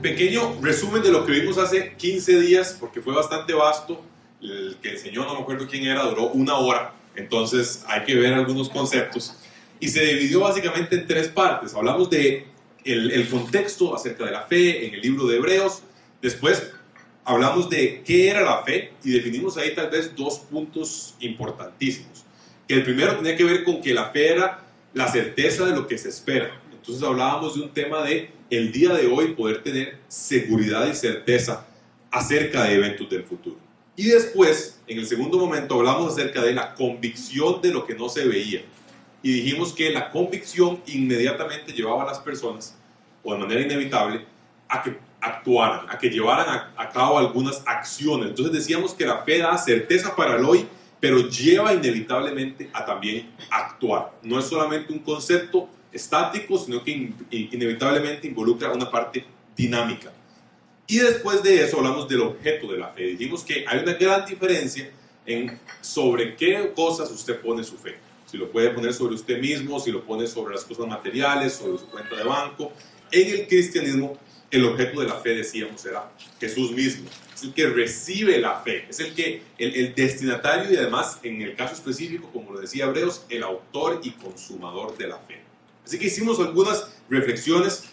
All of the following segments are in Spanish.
Pequeño resumen de lo que vimos hace 15 días, porque fue bastante vasto. El que enseñó, no me acuerdo quién era, duró 1 hora. Entonces hay que ver algunos conceptos. Y se dividió básicamente en 3 partes. Hablamos de el contexto acerca de la fe en el libro de Hebreos. Después hablamos de qué era la fe y definimos ahí tal vez 2 puntos importantísimos. Que el primero tenía que ver con que la fe era la certeza de lo que se espera. Entonces hablábamos de un tema de el día de hoy poder tener seguridad y certeza acerca de eventos del futuro. Y después, en el segundo momento, hablamos acerca de la convicción de lo que no se veía. Y dijimos que la convicción inmediatamente llevaba a las personas, o de manera inevitable, a que actuaran, a que llevaran a cabo algunas acciones. Entonces decíamos que la fe da certeza para el hoy, pero lleva inevitablemente a también actuar. No es solamente un concepto estático, sino que inevitablemente involucra una parte dinámica. Y después de eso hablamos del objeto de la fe. Dijimos que hay una gran diferencia en sobre qué cosas usted pone su fe. Si lo puede poner sobre usted mismo, si lo pone sobre las cosas materiales, sobre su cuenta de banco. En el cristianismo, el objeto de la fe, decíamos, era Jesús mismo. Es el que recibe la fe, es el destinatario y además, en el caso específico, como lo decía Hebreos, el autor y consumador de la fe. Así que hicimos algunas reflexiones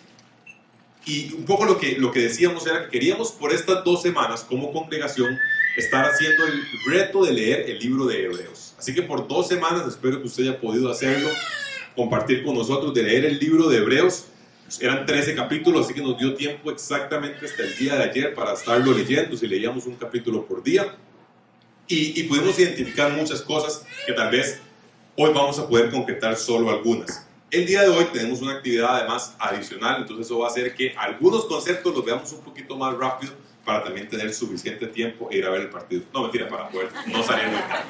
y un poco lo que decíamos era que queríamos por estas 2 semanas como congregación estar haciendo el reto de leer el libro de Hebreos. Así que por 2 semanas, espero que usted haya podido hacerlo, compartir con nosotros de leer el libro de Hebreos. Eran 13 capítulos, así que nos dio tiempo exactamente hasta el día de ayer para estarlo leyendo, si leíamos un capítulo por día. Y pudimos identificar muchas cosas que tal vez hoy vamos a poder concretar solo algunas. El día de hoy tenemos una actividad además adicional, entonces eso va a hacer que algunos conceptos los veamos un poquito más rápido para también tener suficiente tiempo e ir a ver el partido. No, mentira, para poder no salir muy tarde.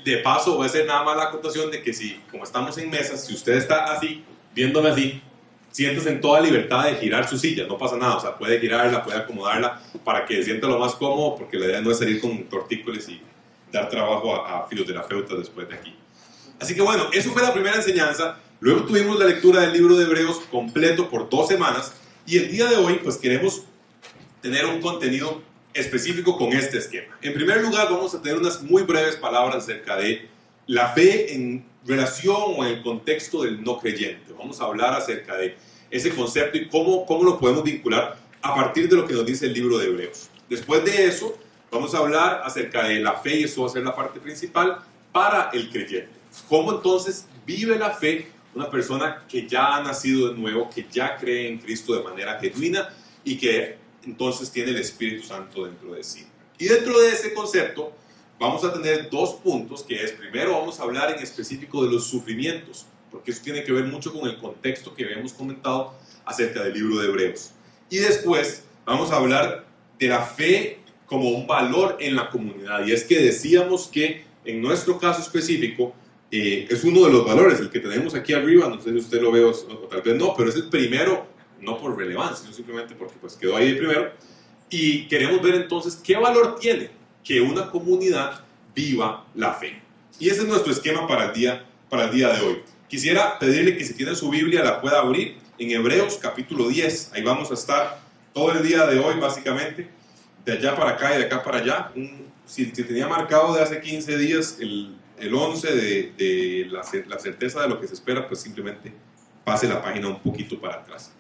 De paso, voy a hacer nada más la acotación de que si, como estamos en mesas, si usted está así, viéndome así, siéntese en toda libertad de girar su silla, no pasa nada, o sea, puede girarla, puede acomodarla para que se sienta lo más cómodo, porque la idea no es salir con tortícolis y dar trabajo a fisioterapeutas después de aquí. Así que bueno, eso fue la primera enseñanza. Luego tuvimos la lectura del libro de Hebreos completo por 2 semanas y el día de hoy pues queremos tener un contenido específico con este esquema. En primer lugar vamos a tener unas muy breves palabras acerca de la fe en relación o en el contexto del no creyente. Vamos a hablar acerca de ese concepto y cómo lo podemos vincular a partir de lo que nos dice el libro de Hebreos. Después de eso vamos a hablar acerca de la fe y eso va a ser la parte principal para el creyente. ¿Cómo entonces vive la fe una persona que ya ha nacido de nuevo, que ya cree en Cristo de manera genuina y que entonces tiene el Espíritu Santo dentro de sí? Y dentro de ese concepto vamos a tener 2 puntos, que es, primero vamos a hablar en específico de los sufrimientos, porque eso tiene que ver mucho con el contexto que habíamos comentado acerca del libro de Hebreos. Y después vamos a hablar de la fe como un valor en la comunidad, y es que decíamos que en nuestro caso específico, es uno de los valores, el que tenemos aquí arriba, no sé si usted lo ve o tal vez no, pero es el primero, no por relevancia, sino simplemente porque pues quedó ahí de primero, y queremos ver entonces qué valor tiene que una comunidad viva la fe. Y ese es nuestro esquema para el día de hoy. Quisiera pedirle que si tiene su Biblia la pueda abrir en Hebreos capítulo 10, ahí vamos a estar todo el día de hoy básicamente, de allá para acá y de acá para allá. Si tenía marcado de hace 15 días el 11 de la certeza de lo que se espera, pues simplemente pase la página un poquito para atrás.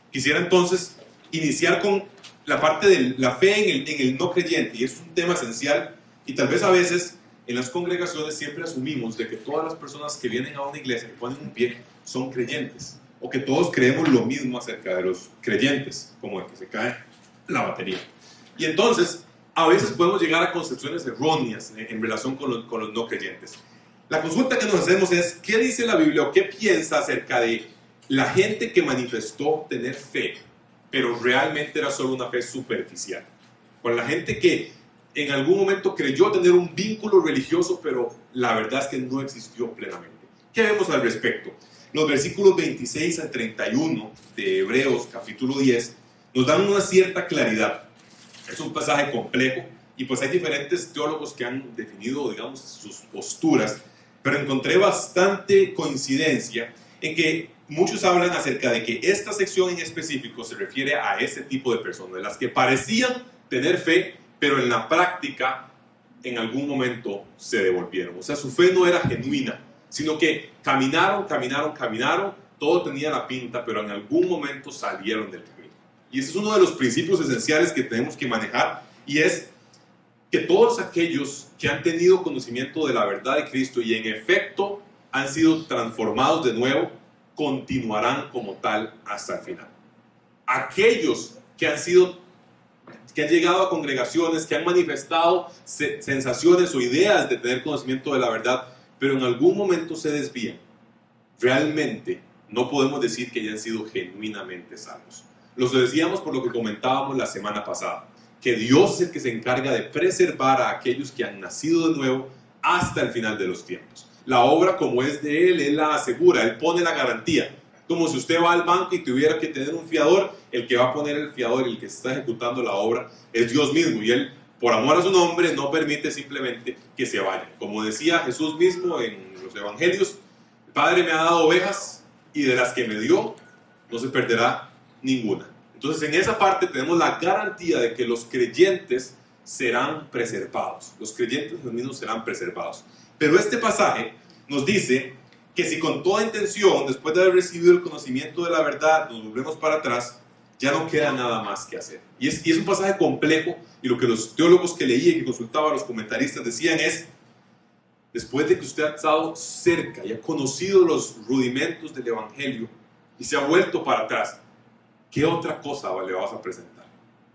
Quisiera entonces iniciar con la parte de la fe en el no creyente, y es un tema esencial, y tal vez a veces en las congregaciones siempre asumimos de que todas las personas que vienen a una iglesia, que ponen un pie, son creyentes, o que todos creemos lo mismo acerca de los creyentes, como el que se cae la batería. Y entonces a veces podemos llegar a concepciones erróneas en relación con los no creyentes. La consulta que nos hacemos es, ¿qué dice la Biblia o qué piensa acerca de la gente que manifestó tener fe, pero realmente era solo una fe superficial? Con la gente que en algún momento creyó tener un vínculo religioso, pero la verdad es que no existió plenamente. ¿Qué vemos al respecto? Los versículos 26 al 31 de Hebreos capítulo 10 nos dan una cierta claridad. Es un pasaje complejo y pues hay diferentes teólogos que han definido, digamos, sus posturas, pero encontré bastante coincidencia en que muchos hablan acerca de que esta sección en específico se refiere a ese tipo de personas, de las que parecían tener fe, pero en la práctica en algún momento se devolvieron. O sea, su fe no era genuina, sino que caminaron, todo tenía la pinta, pero en algún momento salieron del camino. Y ese es uno de los principios esenciales que tenemos que manejar, y es que todos aquellos que han tenido conocimiento de la verdad de Cristo y en efecto han sido transformados de nuevo, continuarán como tal hasta el final. Aquellos que han llegado a congregaciones, que han manifestado sensaciones o ideas de tener conocimiento de la verdad, pero en algún momento se desvían, realmente no podemos decir que hayan sido genuinamente salvos. Los decíamos por lo que comentábamos la semana pasada, que Dios es el que se encarga de preservar a aquellos que han nacido de nuevo hasta el final de los tiempos. La obra, como es de Él la asegura, Él pone la garantía. Como si usted va al banco y tuviera que tener un fiador, el que va a poner el fiador y el que está ejecutando la obra es Dios mismo, y Él, por amor a su nombre, no permite simplemente que se vayan. Como decía Jesús mismo en los evangelios, el Padre me ha dado ovejas y de las que me dio no se perderá ninguna. Entonces, en esa parte tenemos la garantía de que los creyentes serán preservados. Los creyentes genuinos serán preservados. Pero este pasaje nos dice que si con toda intención, después de haber recibido el conocimiento de la verdad, nos volvemos para atrás, ya no queda nada más que hacer. Y es un pasaje complejo, y lo que los teólogos que leí y que consultaba a los comentaristas decían es: después de que usted ha estado cerca y ha conocido los rudimentos del Evangelio y se ha vuelto para atrás, ¿qué otra cosa le vas a presentar?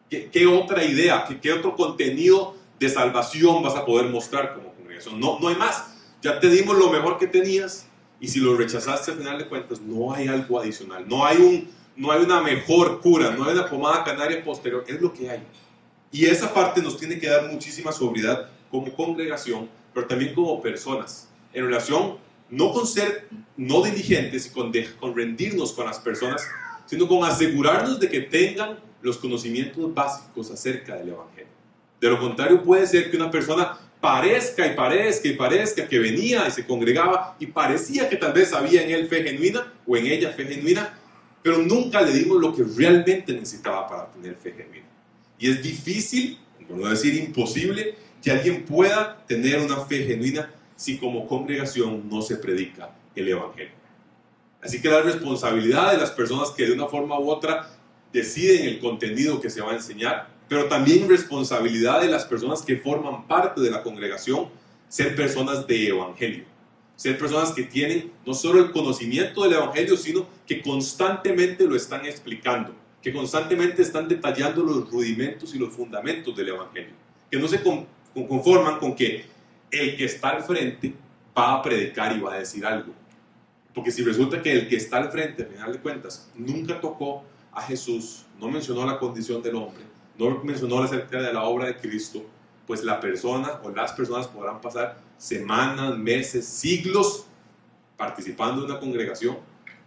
¿Qué otra idea? ¿Qué otro contenido de salvación vas a poder mostrar como congregación? No hay más. Ya te dimos lo mejor que tenías, y si lo rechazaste al final de cuentas, no hay algo adicional. No hay una mejor cura, no hay una pomada canaria posterior. Es lo que hay. Y esa parte nos tiene que dar muchísima sobriedad como congregación, pero también como personas, en relación no con ser no diligentes y con rendirnos con las personas, sino con asegurarnos de que tengan los conocimientos básicos acerca del Evangelio. De lo contrario, puede ser que una persona parezca que venía y se congregaba y parecía que tal vez había en él fe genuina o en ella fe genuina, pero nunca le dimos lo que realmente necesitaba para tener fe genuina. Y es difícil, por no decir imposible, que alguien pueda tener una fe genuina si como congregación no se predica el Evangelio. Así que la responsabilidad de las personas que de una forma u otra deciden el contenido que se va a enseñar, pero también responsabilidad de las personas que forman parte de la congregación, ser personas de Evangelio, ser personas que tienen no solo el conocimiento del Evangelio, sino que constantemente lo están explicando, que constantemente están detallando los rudimentos y los fundamentos del Evangelio, que no se conforman con que el que está al frente va a predicar y va a decir algo. Porque si resulta que el que está al frente, al final de cuentas, nunca tocó a Jesús, no mencionó la condición del hombre, no mencionó acerca de la obra de Cristo, pues la persona o las personas podrán pasar semanas, meses, siglos participando en una congregación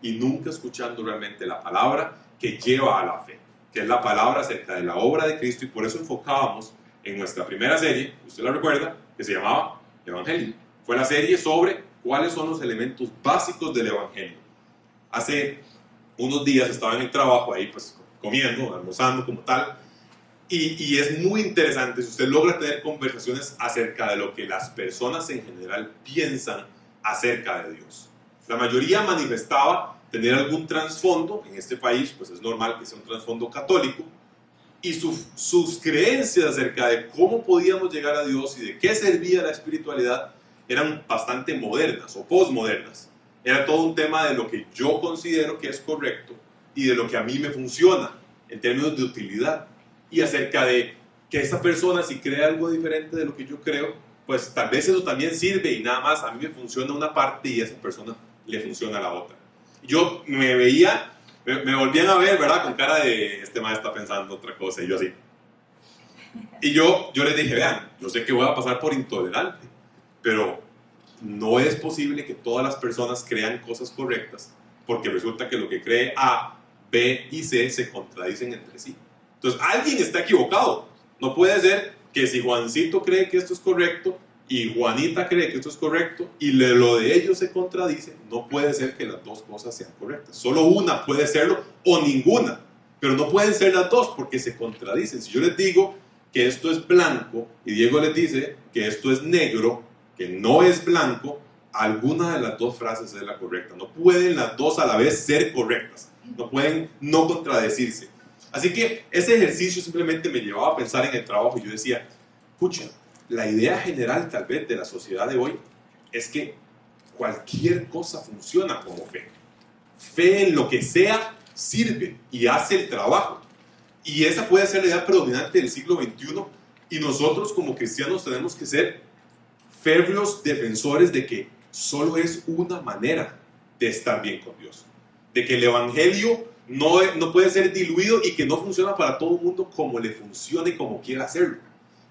y nunca escuchando realmente la palabra que lleva a la fe, que es la palabra acerca de la obra de Cristo. Y por eso enfocábamos en nuestra primera serie, usted la recuerda, que se llamaba Evangelio. Fue la serie sobre cuáles son los elementos básicos del Evangelio. Hace unos días estaba en el trabajo ahí pues comiendo, almorzando como tal, y es muy interesante si usted logra tener conversaciones acerca de lo que las personas en general piensan acerca de Dios. La mayoría manifestaba tener algún trasfondo, en este país pues es normal que sea un trasfondo católico, y sus creencias acerca de cómo podíamos llegar a Dios y de qué servía la espiritualidad eran bastante modernas o postmodernas. Era todo un tema de lo que yo considero que es correcto y de lo que a mí me funciona en términos de utilidad, y acerca de que esa persona, si cree algo diferente de lo que yo creo, pues tal vez eso también sirve, y nada más a mí me funciona una parte y a esa persona le funciona la otra. Yo me veía, me volvían a ver, ¿verdad? Con cara de este maestro está pensando otra cosa, y yo así. Y yo les dije, vean, yo sé que voy a pasar por intolerante, pero no es posible que todas las personas crean cosas correctas, porque resulta que lo que cree A, B y C se contradicen entre sí. Entonces alguien está equivocado. No puede ser que si Juancito cree que esto es correcto, y Juanita cree que esto es correcto y lo de ellos se contradice, no puede ser que las dos cosas sean correctas. Solo una puede serlo o ninguna, pero no pueden ser las dos porque se contradicen. Si yo les digo que esto es blanco y Diego les dice que esto es negro, que no es blanco, alguna de las dos frases es la correcta. No pueden las dos a la vez ser correctas, no pueden no contradecirse. Así que ese ejercicio simplemente me llevaba a pensar en el trabajo y yo decía, pucha, la idea general tal vez de la sociedad de hoy es que cualquier cosa funciona como fe. Fe en lo que sea sirve y hace el trabajo. Y esa puede ser la idea predominante del siglo XXI y nosotros como cristianos tenemos que ser férreos defensores de que solo es una manera de estar bien con Dios. De que el evangelio no puede ser diluido y que no funciona para todo el mundo como le funcione y como quiera hacerlo.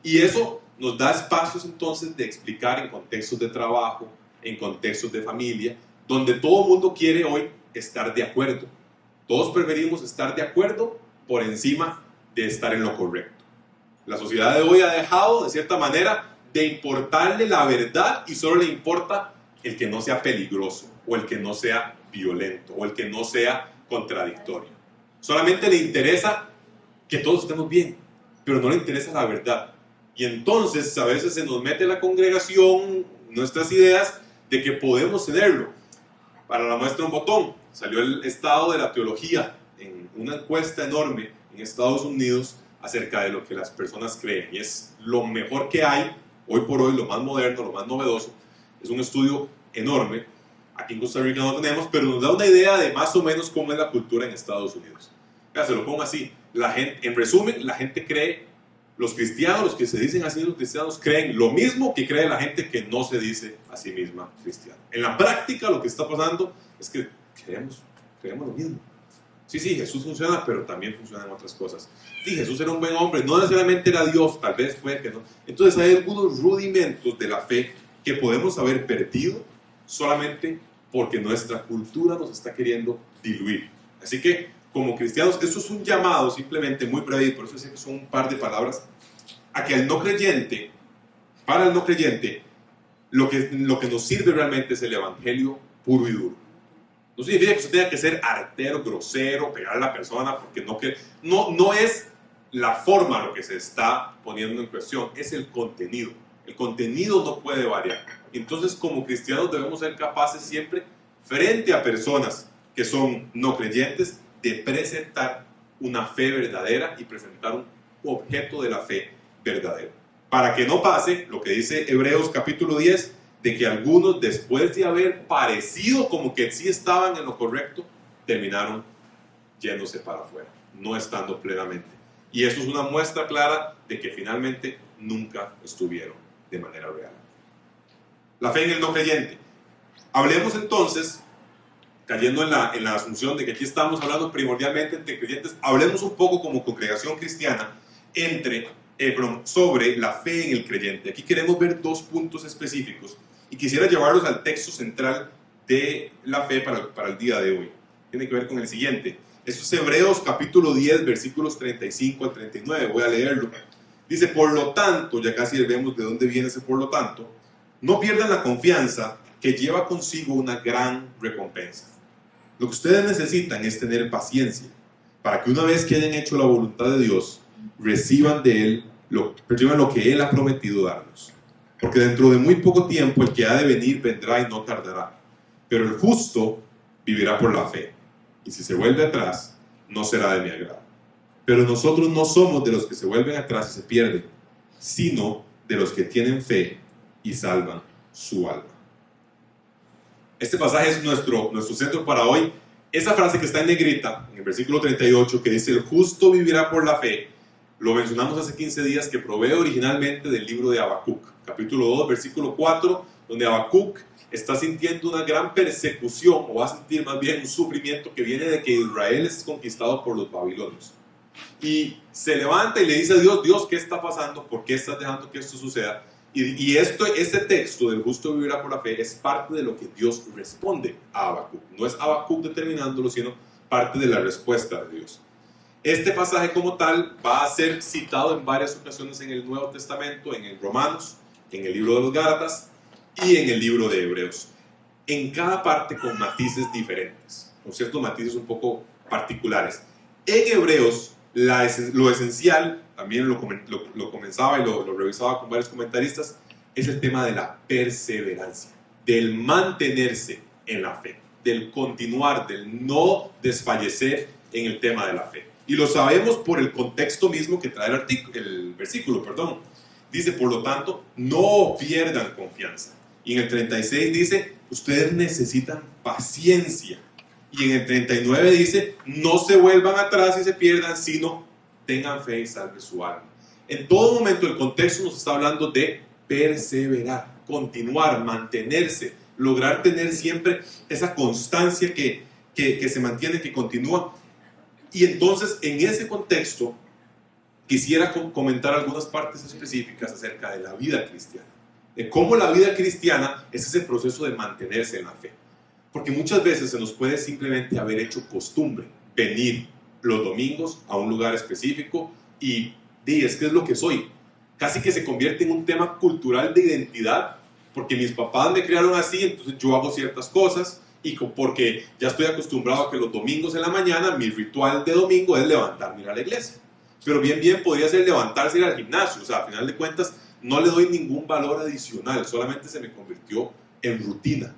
Y eso nos da espacios entonces de explicar en contextos de trabajo, en contextos de familia, donde todo el mundo quiere hoy estar de acuerdo. Todos preferimos estar de acuerdo por encima de estar en lo correcto. La sociedad de hoy ha dejado, de cierta manera, de importarle la verdad y solo le importa el que no sea peligroso, o el que no sea violento, o el que no sea contradictorio. Solamente le interesa que todos estemos bien, pero no le interesa la verdad. Y entonces a veces se nos mete la congregación nuestras ideas de que podemos tenerlo. Para la muestra un botón, salió el estado de la teología en una encuesta enorme en Estados Unidos acerca de lo que las personas creen. Y es lo mejor que hay, hoy por hoy, lo más moderno, lo más novedoso. Es un estudio enorme. Aquí en Costa Rica no tenemos, pero nos da una idea de más o menos cómo es la cultura en Estados Unidos. Ya, se lo pongo así. La gente, en resumen, la gente cree, los cristianos, los que se dicen así los cristianos, creen lo mismo que cree la gente que no se dice a sí misma cristiana. En la práctica lo que está pasando es que creemos lo mismo. Sí, Jesús funciona, pero también funcionan otras cosas. Sí, Jesús era un buen hombre, no necesariamente era Dios, tal vez puede que no. Entonces hay algunos rudimentos de la fe que podemos haber perdido solamente porque nuestra cultura nos está queriendo diluir. Así que, como cristianos, esto es un llamado simplemente muy breve, y por eso sé que son un par de palabras, a que al no creyente, para el no creyente, lo que nos sirve realmente es el evangelio puro y duro. No significa que usted tenga que ser artero, grosero, pegar a la persona, porque no es la forma lo que se está poniendo en cuestión, es el contenido. El contenido no puede variar. Entonces, como cristianos debemos ser capaces siempre, frente a personas que son no creyentes, de presentar una fe verdadera y presentar un objeto de la fe verdadero. Para que no pase lo que dice Hebreos capítulo 10, de que algunos, después de haber parecido como que sí estaban en lo correcto, terminaron yéndose para afuera, no estando plenamente. Y eso es una muestra clara de que finalmente nunca estuvieron de manera real. La fe en el no creyente. Hablemos entonces, cayendo en la asunción de que aquí estamos hablando primordialmente entre creyentes, hablemos un poco como congregación cristiana sobre la fe en el creyente. Aquí queremos ver dos puntos específicos y quisiera llevarlos al texto central de la fe para el día de hoy. Tiene que ver con el siguiente. Esto es Hebreos capítulo 10, versículos 35 al 39. Voy a leerlo. Dice, por lo tanto, ya casi vemos de dónde viene ese por lo tanto, no pierdan la confianza que lleva consigo una gran recompensa. Lo que ustedes necesitan es tener paciencia para que una vez que hayan hecho la voluntad de Dios, reciban de Él lo que Él ha prometido darnos. Porque dentro de muy poco tiempo el que ha de venir vendrá y no tardará. Pero el justo vivirá por la fe. Y si se vuelve atrás, no será de mi agrado. Pero nosotros no somos de los que se vuelven atrás y se pierden, sino de los que tienen fe y salvan su alma. Este pasaje es nuestro centro para hoy. Esa frase que está en negrita, en el versículo 38, que dice, el justo vivirá por la fe, lo mencionamos hace 15 días, que provee originalmente del libro de Habacuc, capítulo 2, versículo 4, donde Habacuc está sintiendo una gran persecución, o va a sentir más bien un sufrimiento que viene de que Israel es conquistado por los babilonios. Y se levanta y le dice a Dios, Dios, ¿qué está pasando? ¿Por qué estás dejando que esto suceda? Y este texto del justo vivirá por la fe es parte de lo que Dios responde a Habacuc. No es Habacuc determinándolo, sino parte de la respuesta de Dios. Este pasaje como tal va a ser citado en varias ocasiones en el Nuevo Testamento, en el Romanos, en el libro de los Gálatas y en el libro de Hebreos. En cada parte con matices diferentes, con ciertos matices un poco particulares. En Hebreos, lo esencial, también lo comenzaba y lo revisaba con varios comentaristas, es el tema de la perseverancia, del mantenerse en la fe, del continuar, del no desfallecer en el tema de la fe. Y lo sabemos por el contexto mismo que trae el versículo. Dice, por lo tanto, no pierdan confianza. Y en el 36 dice, ustedes necesitan paciencia. Y en el 39 dice, no se vuelvan atrás y se pierdan, sino tengan fe y salve su alma. En todo momento el contexto nos está hablando de perseverar, continuar, mantenerse, lograr tener siempre esa constancia que se mantiene, que continúa. Y entonces, en ese contexto, quisiera comentar algunas partes específicas acerca de la vida cristiana, de cómo la vida cristiana es ese proceso de mantenerse en la fe. Porque muchas veces se nos puede simplemente haber hecho costumbre venir los domingos a un lugar específico y es que es lo que soy. Casi que se convierte en un tema cultural de identidad, porque mis papás me criaron así, entonces yo hago ciertas cosas, y porque ya estoy acostumbrado a que los domingos en la mañana mi ritual de domingo es levantarme y ir a la iglesia. Pero bien podría ser levantarse y ir al gimnasio. O sea, a final de cuentas no le doy ningún valor adicional, solamente se me convirtió en rutina.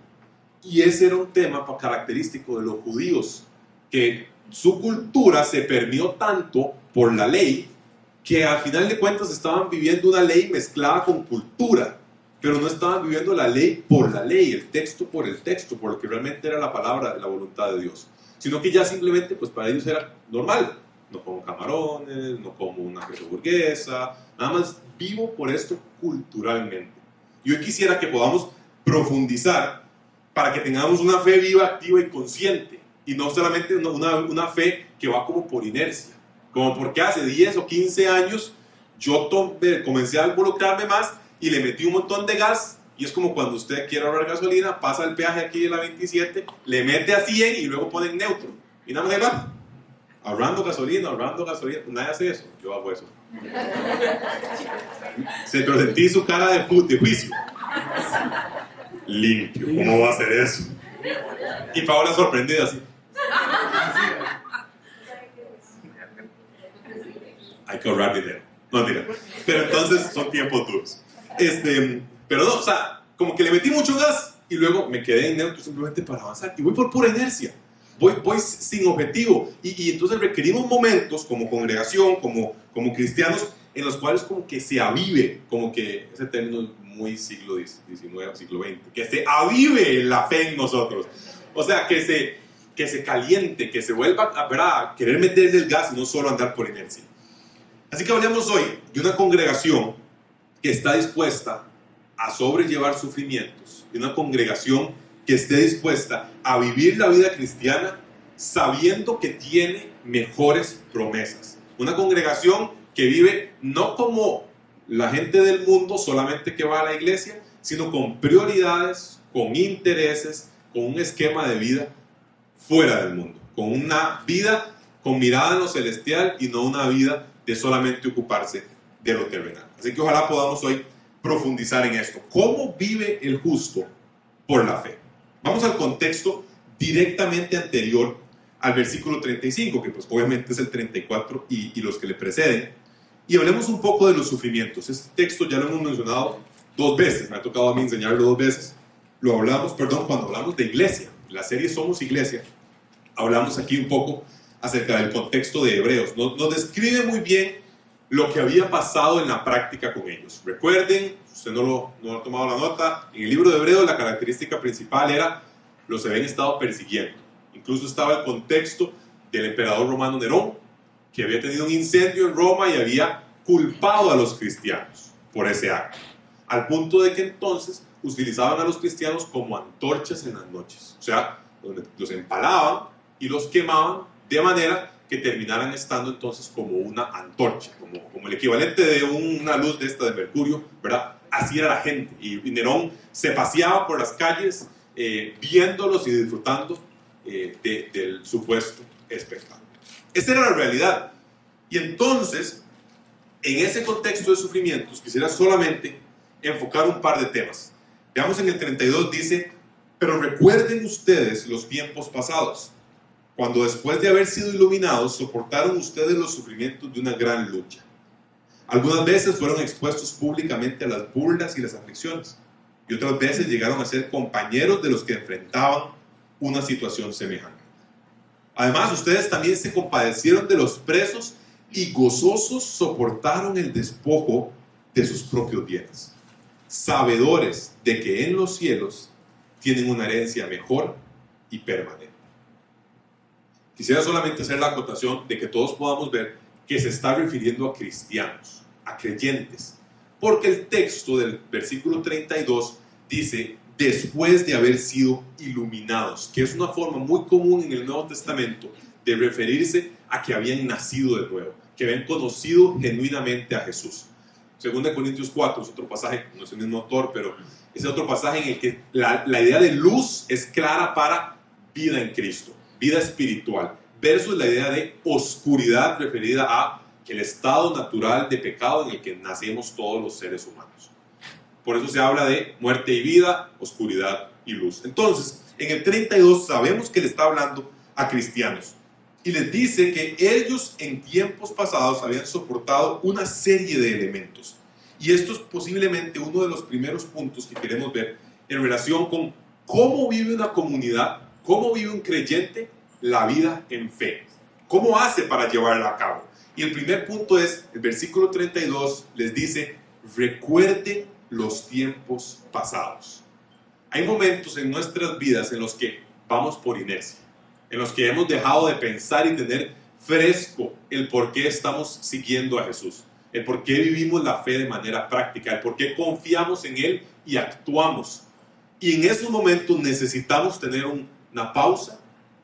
Y ese era un tema característico de los judíos, que su cultura se permeó tanto por la ley que al final de cuentas estaban viviendo una ley mezclada con cultura, pero no estaban viviendo la ley por la ley, el texto por el texto, por lo que realmente era la palabra de la voluntad de Dios, sino que ya simplemente pues para ellos era normal. No como camarones, no como una queso burguesa, nada más vivo por esto culturalmente. Y hoy quisiera que podamos profundizar para que tengamos una fe viva, activa y consciente, y no solamente una fe que va como por inercia, como porque hace 10 o 15 años yo comencé a involucrarme más y le metí un montón de gas, y es como cuando usted quiere ahorrar gasolina, pasa el peaje aquí de la 27, le mete a 100 y luego pone en neutro, y nada más ahí va. Ahorrando gasolina, pues nadie hace eso, yo hago eso. Pero sentí su cara de juicio. Limpio, ¿cómo va a hacer eso? Y Paola sorprendida así. Hay que ahorrar dinero. No, mentira. Pero entonces son tiempos duros. Pero no, o sea, como que le metí mucho gas y luego me quedé en neutro simplemente para avanzar. Y voy por pura inercia. Voy sin objetivo, y entonces requerimos momentos como congregación, como cristianos, en los cuales como que se avive, como que ese término es muy siglo XIX, siglo XX, que se avive la fe en nosotros, o sea, que se caliente, que se vuelva a querer meterle el gas y no solo andar por inercia. Así que hablamos hoy de una congregación que está dispuesta a sobrellevar sufrimientos, de una congregación que esté dispuesta a vivir la vida cristiana sabiendo que tiene mejores promesas. Una congregación que vive no como la gente del mundo solamente que va a la iglesia, sino con prioridades, con intereses, con un esquema de vida fuera del mundo, con una vida con mirada en lo celestial y no una vida de solamente ocuparse de lo terrenal. Así que ojalá podamos hoy profundizar en esto. ¿Cómo vive el justo por la fe? Vamos al contexto directamente anterior al versículo 35, que pues obviamente es el 34 y los que le preceden, y hablemos un poco de los sufrimientos. Este texto ya lo hemos mencionado 2 veces, me ha tocado a mí enseñarlo 2 veces. Lo hablamos, cuando hablamos de iglesia, la serie Somos Iglesia, hablamos aquí un poco acerca del contexto de Hebreos. Nos describe muy bien lo que había pasado en la práctica con ellos. Recuerden, usted no ha tomado la nota, en el libro de Hebreos la característica principal era los habían estado persiguiendo. Incluso estaba el contexto del emperador romano Nerón, que había tenido un incendio en Roma y había culpado a los cristianos por ese acto, al punto de que entonces utilizaban a los cristianos como antorchas en las noches, o sea, donde los empalaban y los quemaban de manera que terminaran estando entonces como una antorcha, como el equivalente de una luz de esta de mercurio, ¿verdad? Así era la gente, y Nerón se paseaba por las calles viéndolos y disfrutando del supuesto espectáculo. Esa era la realidad. Y entonces, en ese contexto de sufrimientos, quisiera solamente enfocar un par de temas. Veamos en el 32, dice: pero recuerden ustedes los tiempos pasados, cuando después de haber sido iluminados, soportaron ustedes los sufrimientos de una gran lucha. Algunas veces fueron expuestos públicamente a las burlas y las aflicciones, y otras veces llegaron a ser compañeros de los que enfrentaban una situación semejante. Además, ustedes también se compadecieron de los presos y gozosos soportaron el despojo de sus propios bienes, sabedores de que en los cielos tienen una herencia mejor y permanente. Quisiera solamente hacer la acotación de que todos podamos ver que se está refiriendo a cristianos, a creyentes, porque el texto del versículo 32 dice: después de haber sido iluminados, que es una forma muy común en el Nuevo Testamento de referirse a que habían nacido de nuevo, que habían conocido genuinamente a Jesús. 2 Corintios 4 es otro pasaje, no es el mismo autor, pero es otro pasaje en el que la idea de luz es clara para vida en Cristo, vida espiritual, versus la idea de oscuridad referida a el estado natural de pecado en el que nacemos todos los seres humanos. Por eso se habla de muerte y vida, oscuridad y luz. Entonces, en el 32 sabemos que le está hablando a cristianos y les dice que ellos en tiempos pasados habían soportado una serie de elementos. Y esto es posiblemente uno de los primeros puntos que queremos ver en relación con cómo vive una comunidad, cómo vive un creyente la vida en fe. ¿Cómo hace para llevarla a cabo? Y el primer punto es, el versículo 32 les dice: recuerden los tiempos pasados. Hay momentos en nuestras vidas en los que vamos por inercia, en los que hemos dejado de pensar y tener fresco el por qué estamos siguiendo a Jesús, el por qué vivimos la fe de manera práctica, el por qué confiamos en Él y actuamos. Y en esos momentos necesitamos tener una pausa,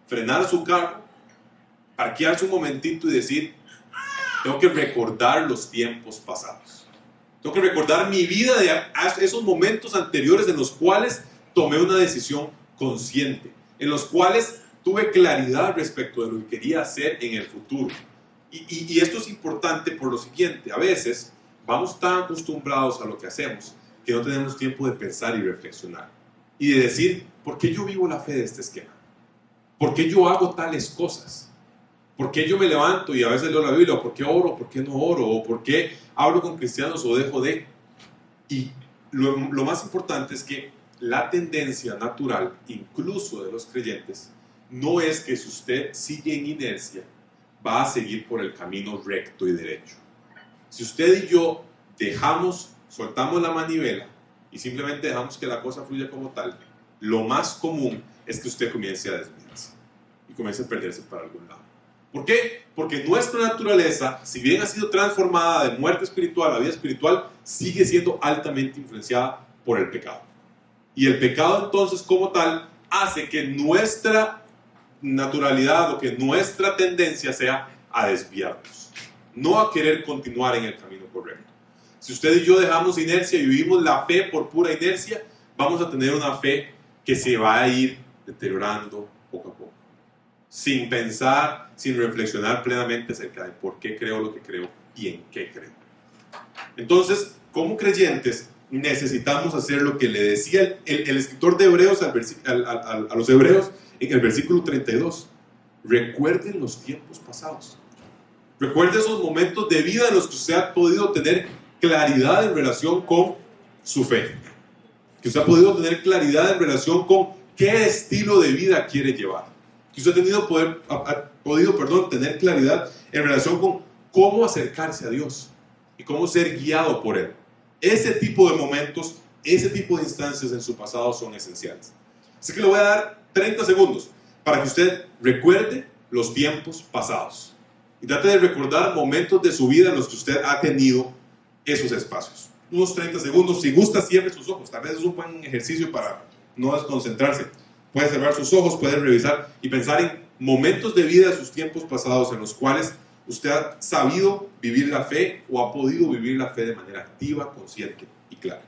frenar su carro, parquearse un momentito y decir: tengo que recordar los tiempos pasados. Tengo que recordar mi vida de esos momentos anteriores en los cuales tomé una decisión consciente, en los cuales tuve claridad respecto de lo que quería hacer en el futuro. Y esto es importante por lo siguiente: a veces vamos tan acostumbrados a lo que hacemos que no tenemos tiempo de pensar y reflexionar y de decir: ¿por qué yo vivo la fe de este esquema? ¿Por qué yo hago tales cosas? ¿Por qué yo me levanto y a veces leo la Biblia? ¿O por qué oro? ¿Por qué no oro? ¿O por qué hablo con cristianos o dejo de? Y lo más importante es que la tendencia natural, incluso de los creyentes, no es que si usted sigue en inercia, va a seguir por el camino recto y derecho. Si usted y yo soltamos la manivela y simplemente dejamos que la cosa fluya como tal, lo más común es que usted comience a desviarse y comience a perderse para algún lado. ¿Por qué? Porque nuestra naturaleza, si bien ha sido transformada de muerte espiritual a vida espiritual, sigue siendo altamente influenciada por el pecado. Y el pecado entonces como tal hace que nuestra naturalidad o que nuestra tendencia sea a desviarnos, no a querer continuar en el camino correcto. Si usted y yo dejamos inercia y vivimos la fe por pura inercia, vamos a tener una fe que se va a ir deteriorando poco a poco, sin pensar, sin reflexionar plenamente acerca de por qué creo lo que creo y en qué creo. Entonces, como creyentes, necesitamos hacer lo que le decía el escritor de Hebreos a los hebreos en el versículo 32. Recuerden los tiempos pasados. Recuerde esos momentos de vida en los que usted ha podido tener claridad en relación con su fe. Que usted ha podido tener claridad en relación con qué estilo de vida quiere llevar. Que usted ha podido tener claridad en relación con cómo acercarse a Dios y cómo ser guiado por Él. Ese tipo de momentos, ese tipo de instancias en su pasado son esenciales. Así que le voy a dar 30 segundos para que usted recuerde los tiempos pasados y trate de recordar momentos de su vida en los que usted ha tenido esos espacios. Unos 30 segundos. Si gusta, cierre sus ojos. Tal vez es un buen ejercicio para no desconcentrarse. Puede cerrar sus ojos, puede revisar y pensar en momentos de vida de sus tiempos pasados en los cuales usted ha sabido vivir la fe o ha podido vivir la fe de manera activa, consciente y clara.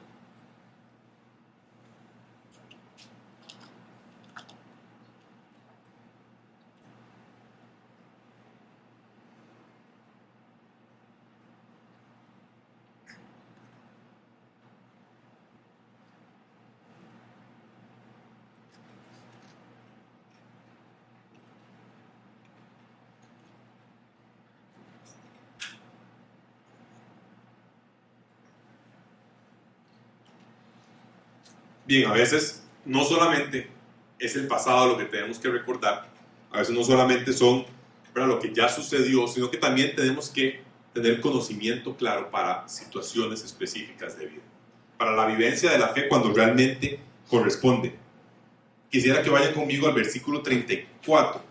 Bien, a veces no solamente es el pasado lo que tenemos que recordar, a veces no solamente son, ¿verdad?, lo que ya sucedió, sino que también tenemos que tener conocimiento claro para situaciones específicas de vida, para la vivencia de la fe cuando realmente corresponde. Quisiera que vayan conmigo al versículo 34.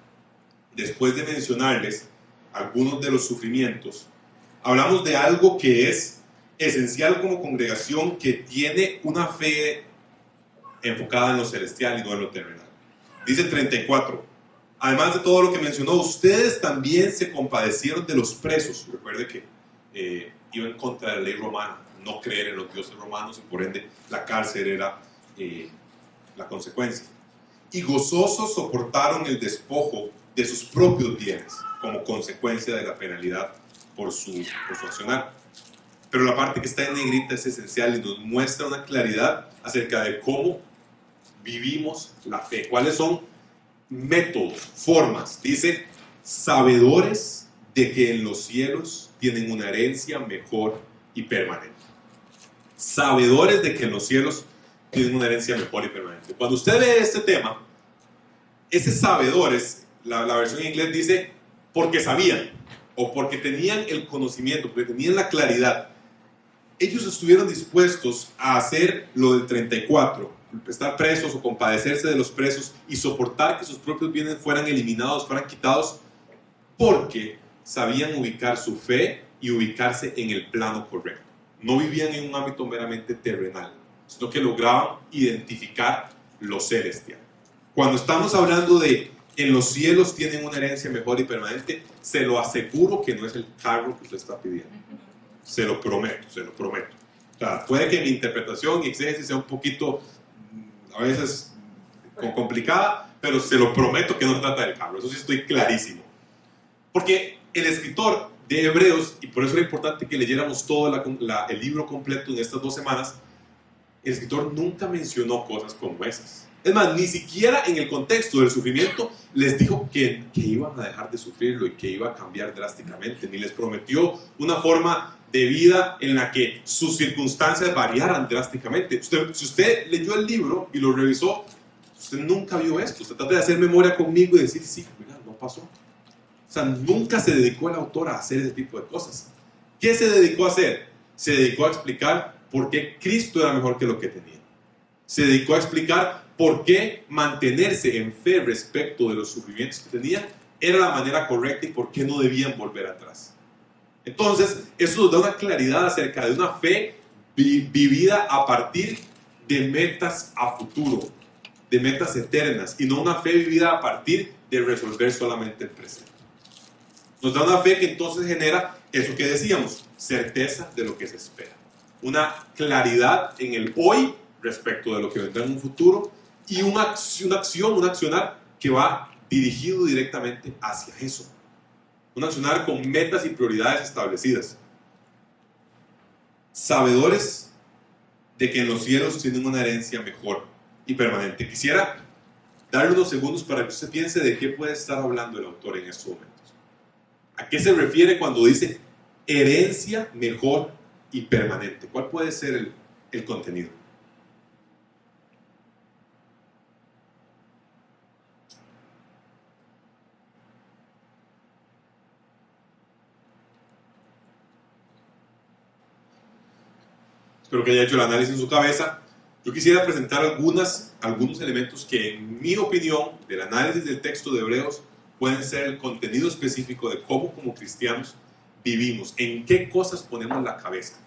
Después de mencionarles algunos de los sufrimientos, hablamos de algo que es esencial como congregación que tiene una fe enfocada en lo celestial y no en lo terrenal. Dice el 34, además de todo lo que mencionó, ustedes también se compadecieron de los presos. Recuerde que iban contra la ley romana, no creer en los dioses romanos, y por ende la cárcel era la consecuencia. Y gozosos soportaron el despojo de sus propios bienes como consecuencia de la penalidad por su accionar. Pero la parte que está en negrita es esencial y nos muestra una claridad acerca de cómo vivimos la fe. ¿Cuáles son métodos, formas? Dice, sabedores de que en los cielos tienen una herencia mejor y permanente. Sabedores de que en los cielos tienen una herencia mejor y permanente. Cuando usted ve este tema, ese sabedores, la versión en inglés dice, porque sabían, o porque tenían el conocimiento, porque tenían la claridad. Ellos estuvieron dispuestos a hacer lo del 34, estar presos o compadecerse de los presos y soportar que sus propios bienes fueran eliminados, fueran quitados, porque sabían ubicar su fe y ubicarse en el plano correcto. No vivían en un ámbito meramente terrenal, sino que lograban identificar lo celestial. Cuando estamos hablando de en los cielos tienen una herencia mejor y permanente, se lo aseguro que no es el cargo que usted está pidiendo. Se lo prometo, se lo prometo. O sea, puede que mi interpretación y exégesis sea un poquito, a veces, complicada, pero se lo prometo que no trata del cargo. Eso sí estoy clarísimo. Porque el escritor de Hebreos, y por eso era importante que leyéramos todo el libro completo en estas 2 semanas, el escritor nunca mencionó cosas como esas. Es más, ni siquiera en el contexto del sufrimiento les dijo que iban a dejar de sufrirlo y que iba a cambiar drásticamente, ni les prometió una forma de vida en la que sus circunstancias variaran drásticamente. Si usted leyó el libro y lo revisó, usted nunca vio esto. Usted trata de hacer memoria conmigo y decir, sí, mira, no pasó. O sea, nunca se dedicó el autor a hacer ese tipo de cosas. ¿Qué se dedicó a hacer? Se dedicó a explicar por qué Cristo era mejor que lo que tenía. Se dedicó a explicar por qué mantenerse en fe respecto de los sufrimientos que tenía era la manera correcta y por qué no debían volver atrás. Entonces, eso nos da una claridad acerca de una fe vivida a partir de metas a futuro, de metas eternas, y no una fe vivida a partir de resolver solamente el presente. Nos da una fe que entonces genera eso que decíamos, certeza de lo que se espera. Una claridad en el hoy respecto de lo que vendrá en un futuro y un accionar que va dirigido directamente hacia eso. Un accionar con metas y prioridades establecidas. Sabedores de que en los cielos tienen una herencia mejor y permanente. Quisiera darle unos segundos para que usted piense de qué puede estar hablando el autor en estos momentos. ¿A qué se refiere cuando dice herencia mejor y permanente? ¿Cuál puede ser el contenido? Espero que haya hecho el análisis en su cabeza. Yo quisiera presentar algunos elementos que, en mi opinión, del análisis del texto de Hebreos, pueden ser el contenido específico de cómo como cristianos vivimos, en qué cosas ponemos la cabeza.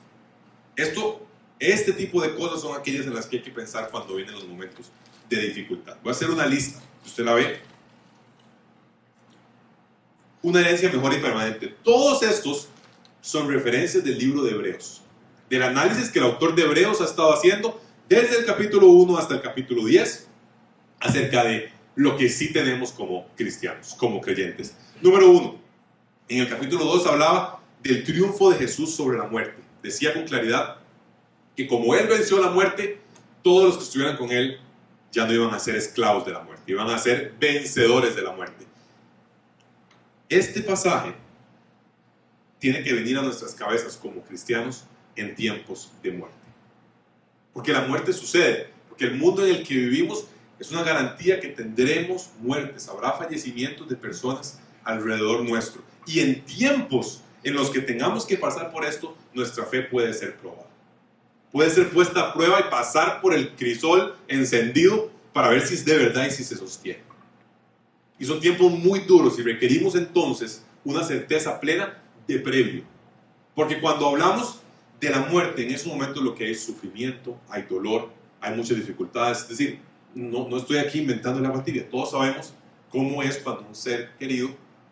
Este tipo de cosas son aquellas en las que hay que pensar cuando vienen los momentos de dificultad. Voy a hacer una lista, si usted la ve. Una herencia mejor y permanente. Todos estos son referencias del libro de Hebreos, del análisis que el autor de Hebreos ha estado haciendo desde el capítulo 1 hasta el capítulo 10 acerca de lo que sí tenemos como cristianos, como creyentes. Número 1, en el capítulo 2 hablaba del triunfo de Jesús sobre la muerte. Decía con claridad que como Él venció la muerte, todos los que estuvieran con Él ya no iban a ser esclavos de la muerte, iban a ser vencedores de la muerte. Este pasaje tiene que venir a nuestras cabezas como cristianos en tiempos de muerte. Porque la muerte sucede, porque el mundo en el que vivimos es una garantía que tendremos muertes, habrá fallecimientos de personas alrededor nuestro. Y en tiempos en los que tengamos que pasar por esto, nuestra fe puede ser probada. Puede ser puesta a prueba y pasar por el crisol encendido para ver si es de verdad y si se sostiene. Y son tiempos muy duros y requerimos entonces una certeza plena de previo. Porque cuando hablamos de la muerte, en esos momentos lo que hay es sufrimiento, hay dolor, hay muchas dificultades. Es decir, no estoy aquí inventando la agua tibia. Todos sabemos cómo es cuando un ser querido,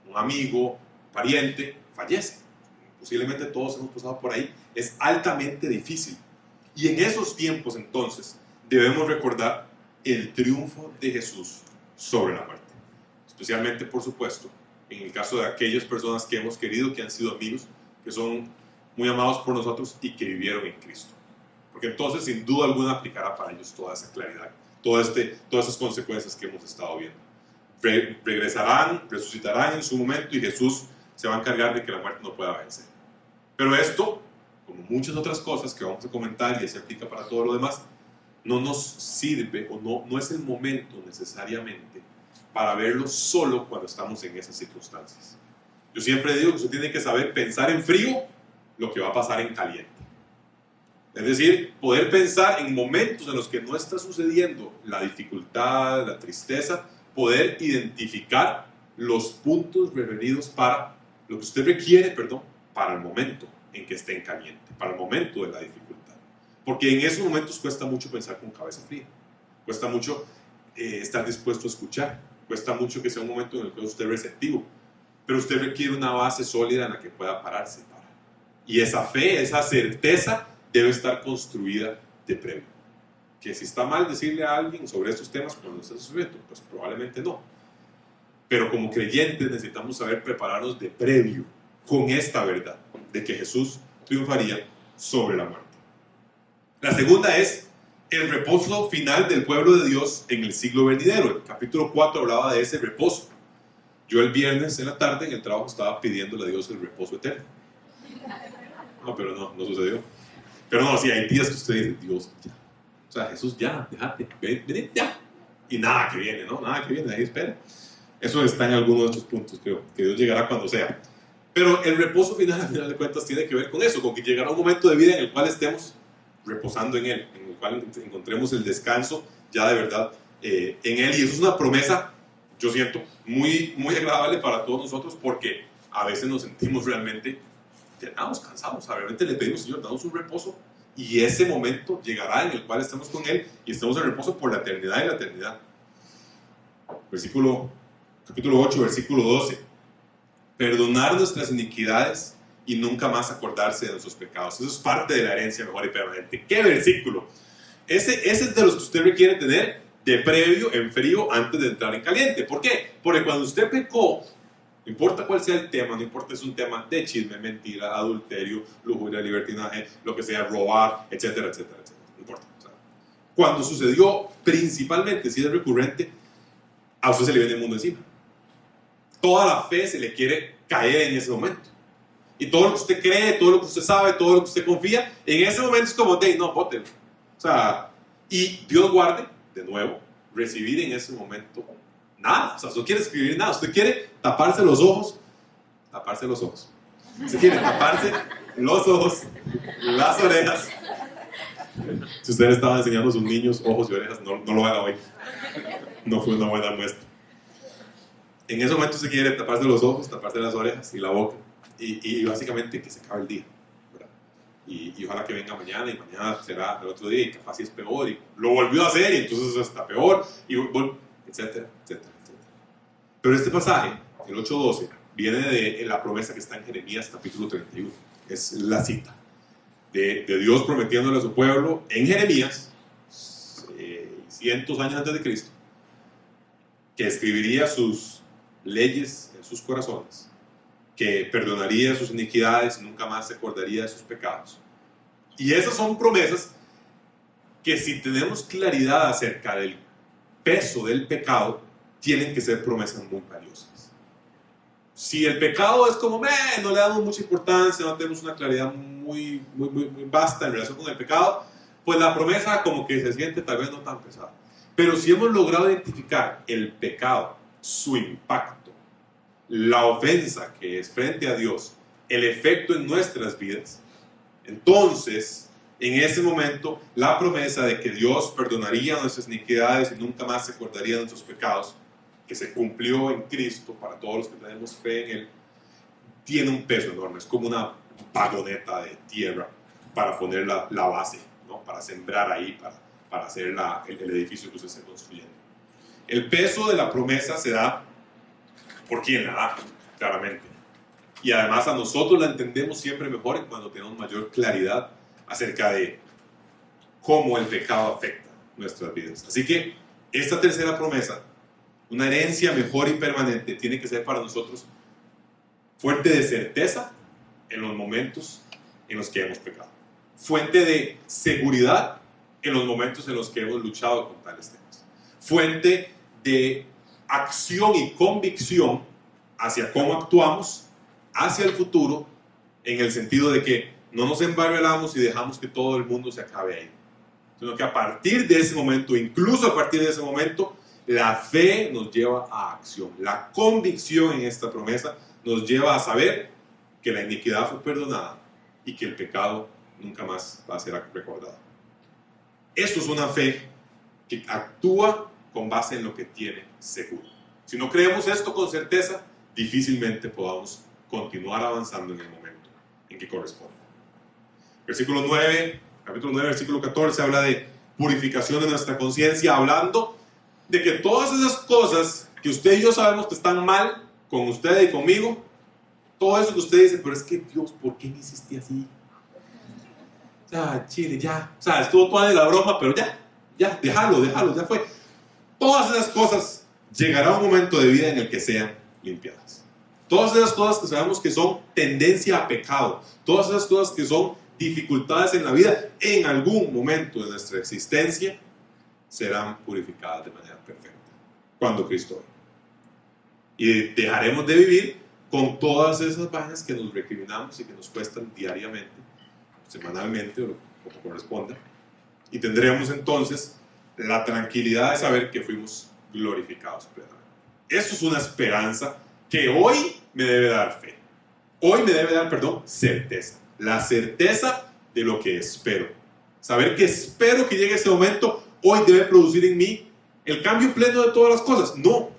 un amigo, pariente, fallece. Posiblemente todos hemos pasado por ahí. Es altamente difícil. Y en esos tiempos entonces debemos recordar el triunfo de Jesús sobre la muerte. Especialmente, por supuesto, en el caso de aquellas personas que hemos querido, que han sido amigos, que son muy amados por nosotros y que vivieron en Cristo. Porque entonces, sin duda alguna, aplicará para ellos toda esa claridad, todas esas consecuencias que hemos estado viendo. Regresarán, resucitarán en su momento y Jesús se va a encargar de que la muerte no pueda vencer. Pero esto, como muchas otras cosas que vamos a comentar y se aplica para todo lo demás, no nos sirve o no es el momento necesariamente para verlo solo cuando estamos en esas circunstancias. Yo siempre digo que usted tiene que saber pensar en frío lo que va a pasar en caliente. Es decir, poder pensar en momentos en los que no está sucediendo la dificultad, la tristeza, poder identificar los puntos referidos para lo que usted requiere, para el momento en que esté en caliente, para el momento de la dificultad. Porque en esos momentos cuesta mucho pensar con cabeza fría, cuesta mucho estar dispuesto a escuchar, cuesta mucho que sea un momento en el que usted es receptivo, pero usted requiere una base sólida en la que pueda pararse. Y esa fe, esa certeza debe estar construida de previo. Que si está mal decirle a alguien sobre estos temas cuando está sucediendo, pues probablemente no. Pero como creyentes necesitamos saber prepararnos de previo con esta verdad de que Jesús triunfaría sobre la muerte. La segunda es el reposo final del pueblo de Dios en el siglo venidero. El capítulo 4 hablaba de ese reposo. Yo el viernes en la tarde en el trabajo estaba pidiéndole a Dios el reposo eterno. No, pero no sucedió. Pero no, sí, hay días que usted dice, Dios, ya. O sea, Jesús, ya, déjate, ven, ya. Y nada que viene, ¿no? Nada que viene, ahí espera. Eso está en algunos de estos puntos, creo, que Dios llegará cuando sea. Pero el reposo final, al final de cuentas, tiene que ver con eso, con que llegará un momento de vida en el cual estemos reposando en Él, en el cual encontremos el descanso ya de verdad en Él. Y eso es una promesa, yo siento, muy, muy agradable para todos nosotros, porque a veces nos sentimos realmente llenados, cansados. Realmente le pedimos, Señor, danos un reposo, y ese momento llegará en el cual estemos con Él y estemos en reposo por la eternidad y la eternidad. Capítulo 8, versículo 12. Perdonar nuestras iniquidades y nunca más acordarse de nuestros pecados. Eso es parte de la herencia mejor y permanente. ¡Qué versículo! Ese es de los que usted requiere tener de previo, en frío, antes de entrar en caliente. ¿Por qué? Porque cuando usted pecó, no importa cuál sea el tema, no importa si es un tema de chisme, mentira, adulterio, lujuria, libertinaje, lo que sea, robar, etcétera, etcétera, etcétera. No importa. O sea, cuando sucedió, principalmente, si es recurrente, a usted se le viene el mundo encima. Toda la fe se le quiere caer en ese momento. Y todo lo que usted cree, todo lo que usted sabe, todo lo que usted confía, en ese momento es como, no, bótelo. O sea, y Dios guarde, de nuevo, recibir en ese momento nada. O sea, usted no quiere escribir nada, usted quiere taparse los ojos. Usted quiere taparse los ojos, las orejas. Si usted le estaba enseñando a sus niños ojos y orejas, no lo haga hoy. No fue una buena muestra. En ese momento se quiere taparse los ojos, taparse las orejas y la boca. Y básicamente que se acabe el día, ¿verdad? Y ojalá que venga mañana, y mañana será el otro día, y capaz si es peor, y lo volvió a hacer, y entonces está peor, y etcétera, etcétera, etcétera. Pero este pasaje, el 8:12, viene de la promesa que está en Jeremías capítulo 31. Es la cita de Dios prometiéndole a su pueblo en Jeremías, cientos años antes de Cristo, que escribiría sus leyes en sus corazones, que perdonaría sus iniquidades, nunca más se acordaría de sus pecados. Y esas son promesas que, si tenemos claridad acerca del peso del pecado, tienen que ser promesas muy valiosas. Si el pecado es como, no le damos mucha importancia, no tenemos una claridad muy vasta en relación con el pecado, pues la promesa como que se siente tal vez no tan pesada. Pero si hemos logrado identificar el pecado, su impacto, la ofensa que es frente a Dios, el efecto en nuestras vidas, entonces, en ese momento, la promesa de que Dios perdonaría nuestras iniquidades y nunca más se acordaría de nuestros pecados, que se cumplió en Cristo para todos los que tenemos fe en Él, tiene un peso enorme. Es como una vagoneta de tierra para poner la base, ¿no? Para sembrar ahí, para hacer el edificio que usted está construyendo. El peso de la promesa se da por quien la da, claramente. Y además a nosotros la entendemos siempre mejor cuando tenemos mayor claridad acerca de cómo el pecado afecta nuestras vidas. Así que esta tercera promesa, una herencia mejor y permanente, tiene que ser para nosotros fuente de certeza en los momentos en los que hemos pecado. Fuente de seguridad en los momentos en los que hemos luchado con tales temas. Fuente de acción y convicción hacia cómo actuamos hacia el futuro, en el sentido de que no nos embarrelamos y dejamos que todo el mundo se acabe ahí, sino que a partir de ese momento, incluso a partir de ese momento, la fe nos lleva a acción. La convicción en esta promesa nos lleva a saber que la iniquidad fue perdonada y que el pecado nunca más va a ser recordado. Esto es una fe que actúa con base en lo que tiene seguro. Si no creemos esto con certeza, difícilmente podamos continuar avanzando en el momento en que corresponde. Versículo 9, capítulo 9, versículo 14 habla de purificación de nuestra conciencia, hablando de que todas esas cosas que usted y yo sabemos que están mal con usted y conmigo, todo eso que usted dice, pero es que Dios, ¿por qué me hiciste así? O sea, Chile, ya, o sea, estuvo toda de la broma, pero ya, déjalo, ya fue. Todas esas cosas, llegará un momento de vida en el que sean limpiadas. Todas esas cosas que sabemos que son tendencia a pecado, todas esas cosas que son dificultades en la vida, en algún momento de nuestra existencia, serán purificadas de manera perfecta, cuando Cristo venga. Y dejaremos de vivir con todas esas vainas que nos recriminamos y que nos cuestan diariamente, semanalmente, o como corresponda, y tendremos entonces la tranquilidad de saber que fuimos glorificados plenamente. Eso es una esperanza que hoy me debe dar fe. Hoy me debe dar, certeza. La certeza de lo que espero. Saber que espero que llegue ese momento, hoy debe producir en mí el cambio pleno de todas las cosas. No,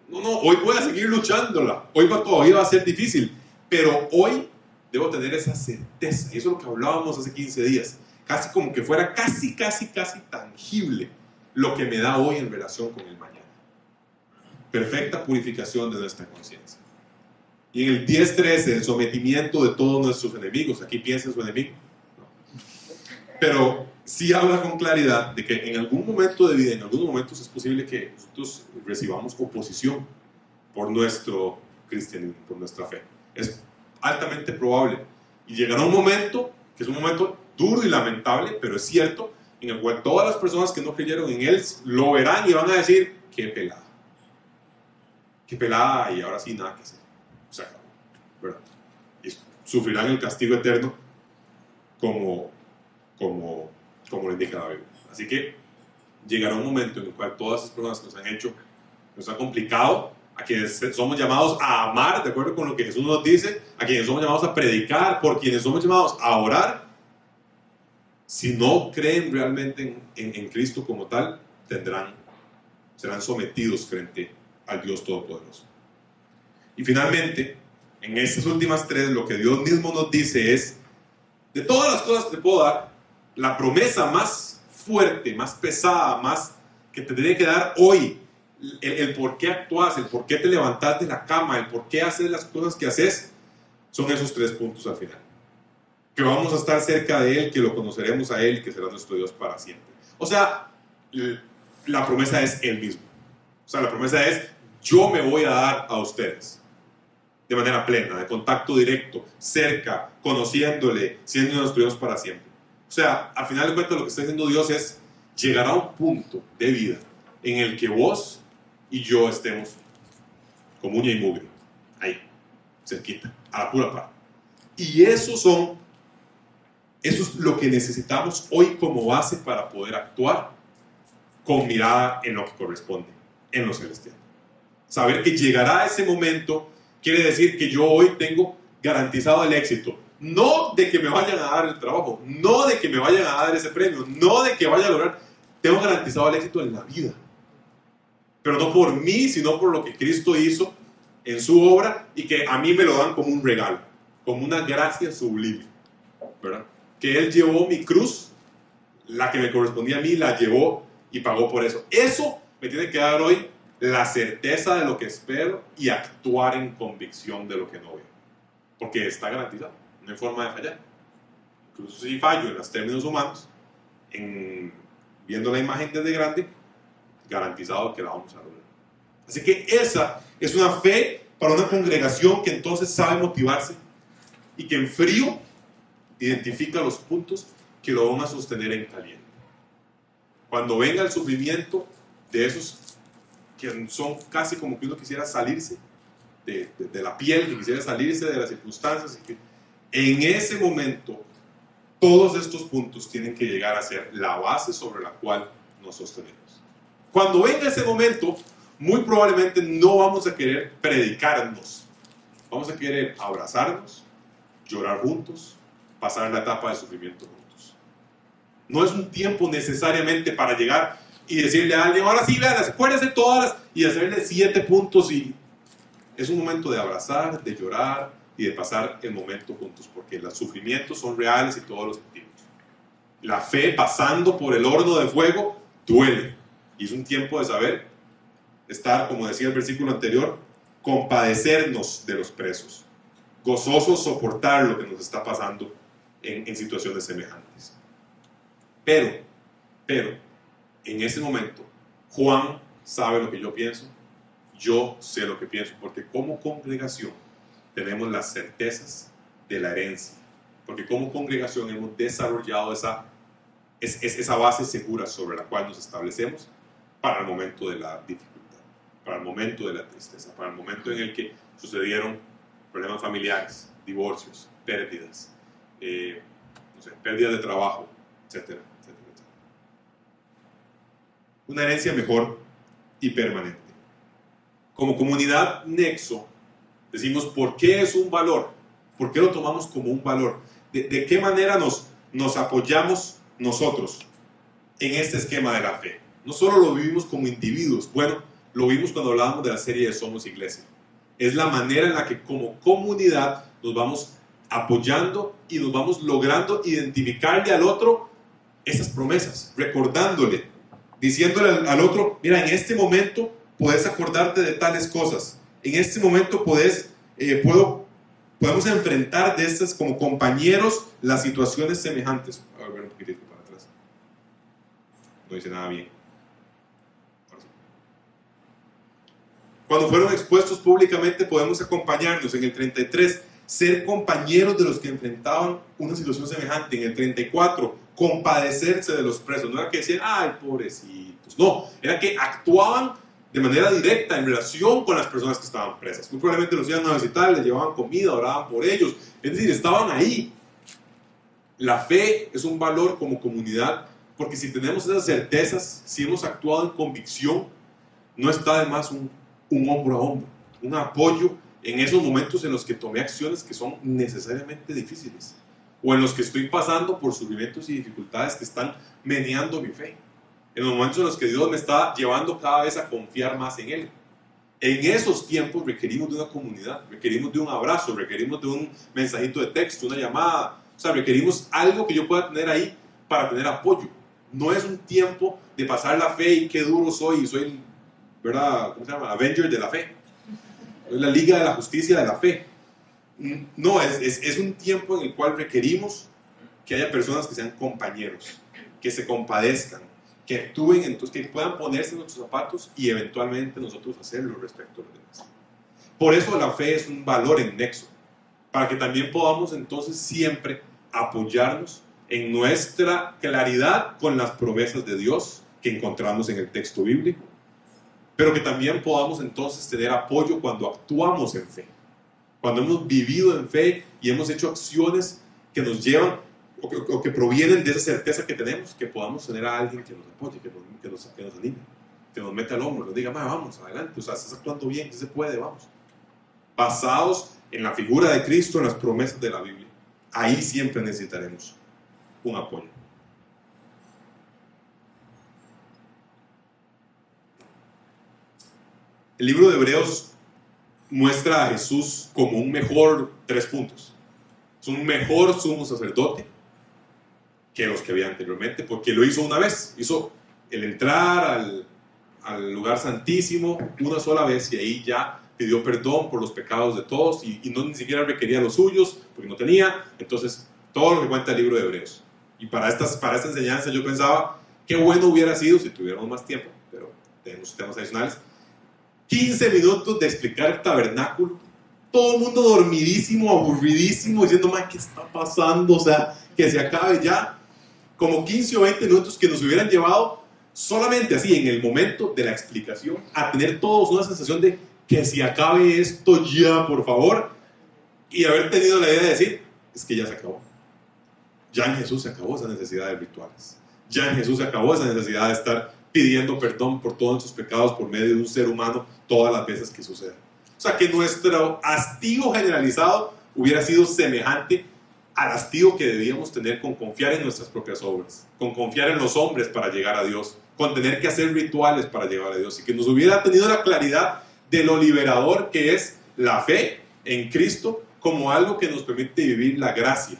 hoy voy a seguir luchándola. Hoy todavía va a ser difícil, pero hoy debo tener esa certeza. Y eso es lo que hablábamos hace 15 días. Casi como que fuera casi tangible lo que me da hoy en relación con el mañana. Perfecta purificación de nuestra conciencia. Y en el 10:13, el sometimiento de todos nuestros enemigos. Aquí piensa en su enemigo. No. Pero sí habla con claridad de que en algún momento de vida, en algunos momentos es posible que nosotros recibamos oposición por nuestro cristianismo, por nuestra fe. Es altamente probable. Y llegará un momento, que es un momento duro y lamentable, pero es cierto, en el cual todas las personas que no creyeron en Él lo verán y van a decir, qué pelada, y ahora sí nada que hacer. Se acabó, ¿verdad? Y sufrirán el castigo eterno como lo indica la Biblia. Así que llegará un momento en el cual todas esas personas que nos han complicado, a quienes somos llamados a amar, de acuerdo con lo que Jesús nos dice, a quienes somos llamados a predicar, por quienes somos llamados a orar, si no creen realmente en Cristo como tal, serán sometidos frente al Dios Todopoderoso. Y finalmente, en estas últimas tres, lo que Dios mismo nos dice es, de todas las cosas que te puedo dar, la promesa más fuerte, más pesada, más que te tiene que dar hoy, el por qué actúas, el por qué te levantas de la cama, el por qué haces las cosas que haces, son esos 3 puntos al final. Que vamos a estar cerca de Él, que lo conoceremos a Él, que será nuestro Dios para siempre. O sea, la promesa es Él mismo. O sea, la promesa es, yo me voy a dar a ustedes. De manera plena, de contacto directo, cerca, conociéndole, siendo nuestro Dios para siempre. O sea, al final de cuentas lo que está diciendo Dios es, llegará un punto de vida en el que vos y yo estemos como uña y mugre, ahí, cerquita, a la pura par. Y esos son Eso es lo que necesitamos hoy como base para poder actuar con mirada en lo que corresponde, en lo celestial. Saber que llegará ese momento quiere decir que yo hoy tengo garantizado el éxito. No de que me vayan a dar el trabajo, no de que me vayan a dar ese premio, no de que vaya a lograr. Tengo garantizado el éxito en la vida. Pero no por mí, sino por lo que Cristo hizo en su obra y que a mí me lo dan como un regalo, como una gracia sublime, ¿verdad? Que Él llevó mi cruz, la que me correspondía a mí, la llevó y pagó por eso. Eso me tiene que dar hoy la certeza de lo que espero y actuar en convicción de lo que no veo. Porque está garantizado, no hay forma de fallar. Incluso si fallo en los términos humanos, viendo la imagen desde grande, garantizado que la vamos a lograr. Así que esa es una fe para una congregación que entonces sabe motivarse y que en frío identifica los puntos que lo van a sostener en caliente. Cuando venga el sufrimiento de esos que son casi como que uno quisiera salirse de la piel, que quisiera salirse de las circunstancias, y que en ese momento todos estos puntos tienen que llegar a ser la base sobre la cual nos sostenemos. Cuando venga ese momento, muy probablemente no vamos a querer predicarnos, vamos a querer abrazarnos, llorar juntos, pasar la etapa de sufrimiento juntos. No es un tiempo necesariamente para llegar y decirle a alguien, ahora sí, vean, acuérdense todas y hacerle 7 puntos. Y es un momento de abrazar, de llorar y de pasar el momento juntos, porque los sufrimientos son reales y todos los sentimos. La fe pasando por el horno de fuego duele, y es un tiempo de saber estar, como decía el versículo anterior, compadecernos de los presos, gozosos soportar lo que nos está pasando en situaciones semejantes. Pero, en ese momento, Juan sabe lo que yo pienso, yo sé lo que pienso, porque como congregación tenemos las certezas de la herencia, porque como congregación hemos desarrollado esa base segura sobre la cual nos establecemos para el momento de la dificultad, para el momento de la tristeza, para el momento en el que sucedieron problemas familiares, divorcios, pérdidas, pérdidas de trabajo, etcétera. Una herencia mejor y permanente. Como comunidad Nexo, decimos por qué es un valor, por qué lo tomamos como un valor, de qué manera nos apoyamos nosotros en este esquema de la fe. No solo lo vivimos como individuos, bueno, lo vimos cuando hablábamos de la serie de Somos Iglesia. Es la manera en la que como comunidad nos vamos apoyando y nos vamos logrando identificarle al otro esas promesas, recordándole, diciéndole al otro, mira, en este momento puedes acordarte de tales cosas, en este momento podemos enfrentar de estas como compañeros las situaciones semejantes. A ver, un poquitito para atrás. No dice nada bien. Cuando fueron expuestos públicamente podemos acompañarnos. En el 33, ser compañeros de los que enfrentaban una situación semejante. En el 34, compadecerse de los presos. No era que decían, ay, pobrecitos. No, era que actuaban de manera directa en relación con las personas que estaban presas. Muy probablemente los iban a visitar, les llevaban comida, oraban por ellos. Es decir, estaban ahí. La fe es un valor como comunidad, porque si tenemos esas certezas, si hemos actuado en convicción, no está de más un hombro a hombro, un apoyo en esos momentos en los que tomé acciones que son necesariamente difíciles, o en los que estoy pasando por sufrimientos y dificultades que están meneando mi fe, en los momentos en los que Dios me está llevando cada vez a confiar más en Él. En esos tiempos requerimos de una comunidad, requerimos de un abrazo, requerimos de un mensajito de texto, una llamada, o sea, requerimos algo que yo pueda tener ahí para tener apoyo. No es un tiempo de pasar la fe y qué duro soy ¿verdad? ¿Cómo se llama? Avenger de la fe. Es la Liga de la Justicia de la fe. No, es un tiempo en el cual requerimos que haya personas que sean compañeros, que se compadezcan, que actúen, entonces que puedan ponerse en nuestros zapatos y eventualmente nosotros hacerlo respecto a los demás. Por eso la fe es un valor en Nexo, para que también podamos entonces siempre apoyarnos en nuestra claridad con las promesas de Dios que encontramos en el texto bíblico, pero que también podamos entonces tener apoyo cuando actuamos en fe, cuando hemos vivido en fe y hemos hecho acciones que nos llevan o que provienen de esa certeza que tenemos, que podamos tener a alguien que nos apoye, que nos anime, que nos meta al hombro, nos diga, vamos, adelante, o sea, estás actuando bien, sí se puede, vamos. Basados en la figura de Cristo, en las promesas de la Biblia. Ahí siempre necesitaremos un apoyo. El libro de Hebreos muestra a Jesús como un mejor, 3 puntos. Es un mejor sumo sacerdote que los que había anteriormente, porque lo hizo una vez. Hizo el entrar al lugar santísimo una sola vez y ahí ya pidió perdón por los pecados de todos y no ni siquiera requería los suyos porque no tenía. Entonces, todo lo que cuenta el libro de Hebreos. Y para esta enseñanza yo pensaba, qué bueno hubiera sido si tuviéramos más tiempo, pero tenemos temas adicionales. 15 minutos de explicar el tabernáculo, todo el mundo dormidísimo, aburridísimo, diciendo, ¿qué está pasando? O sea, que se acabe ya. Como 15 o 20 minutos que nos hubieran llevado solamente así, en el momento de la explicación, a tener todos una sensación de que se acabe esto ya, por favor, y haber tenido la idea de decir, es que ya se acabó. Ya en Jesús se acabó esa necesidad de rituales. Ya en Jesús se acabó esa necesidad de estar pidiendo perdón por todos nuestros pecados por medio de un ser humano todas las veces que suceda. O sea, que nuestro hastío generalizado hubiera sido semejante al hastío que debíamos tener con confiar en nuestras propias obras, con confiar en los hombres para llegar a Dios, con tener que hacer rituales para llegar a Dios, y que nos hubiera tenido la claridad de lo liberador que es la fe en Cristo como algo que nos permite vivir la gracia.